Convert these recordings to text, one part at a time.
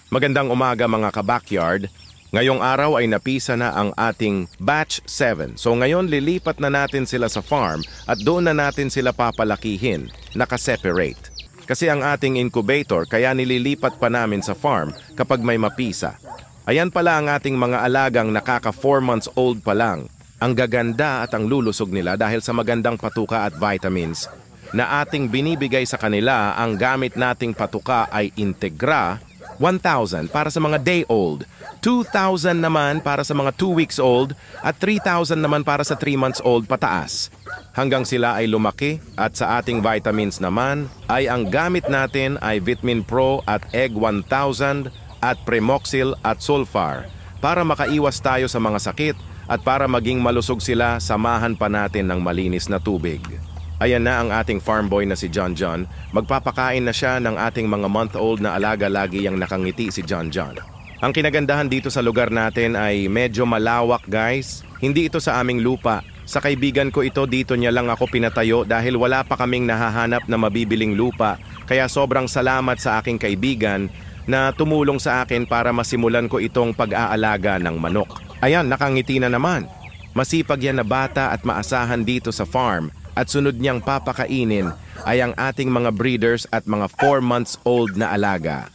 Magandang umaga mga ka-backyard. Ngayong araw ay napisa na ang ating batch 7. So ngayon lilipat na natin sila sa farm at doon na natin sila papalakihin, naka-separate. Kasi ang ating incubator kaya nililipat pa namin sa farm kapag may mapisa. Ayan pala ang ating mga alagang nakaka 4 months old pa lang. Ang gaganda at ang lulusog nila dahil sa magandang patuka at vitamins na ating binibigay sa kanila. Ang gamit nating patuka ay Integra 1,000 para sa mga day-old, 2,000 naman para sa mga 2 weeks old, at 3,000 naman para sa 3 months old pataas. Hanggang sila ay lumaki at sa ating vitamins naman ay ang gamit natin ay Vitamin Pro at Egg 1,000 at Premoxil at Sulfar para makaiwas tayo sa mga sakit at para maging malusog sila, samahan pa natin ng malinis na tubig. Ayan na ang ating farm boy na si John John. Magpapakain na siya ng ating mga month-old na alaga, lagi yang nakangiti si John John. Ang kinagandahan dito sa lugar natin ay medyo malawak guys. Hindi ito sa aming lupa. Sa kaibigan ko ito, dito niya lang ako pinatayo dahil wala pa kaming nahahanap na mabibiling lupa. Kaya sobrang salamat sa aking kaibigan na tumulong sa akin para masimulan ko itong pag-aalaga ng manok. Ayan, nakangiti na naman. Masipag yan na bata at maasahan dito sa farm. At sunod niyang papakainin ay ang ating mga breeders at mga 4 months old na alaga.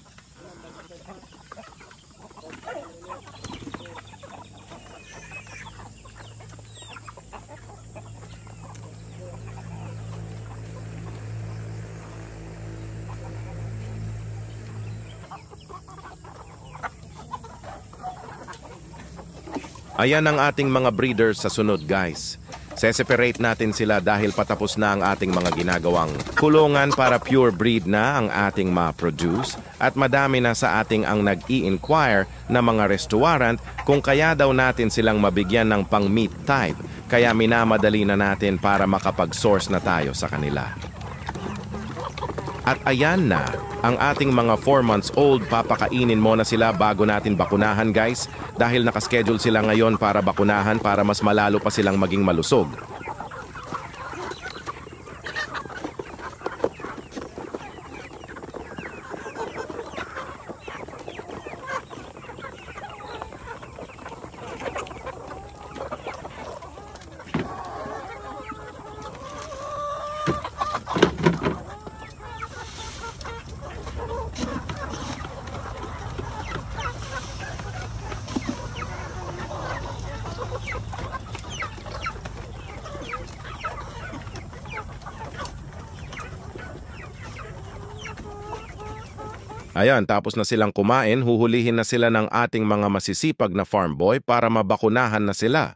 Ayan ang ating mga breeders sa sunod guys. Seseparate natin sila dahil patapos na ang ating mga ginagawang kulungan para pure breed na ang ating ma-produce at madami na sa ating ang nag-i-inquire na mga restaurant kung kaya daw natin silang mabigyan ng pang-meat type, kaya minamadali na natin para makapag-source na tayo sa kanila. At ayan na, ang ating mga 4 months old, papakainin mo na sila bago natin bakunahan guys dahil nakaschedule sila ngayon para bakunahan para mas malalo pa silang maging malusog. Ayan, tapos na silang kumain, huhulihin na sila ng ating mga masisipag na farm boy para mabakunahan na sila.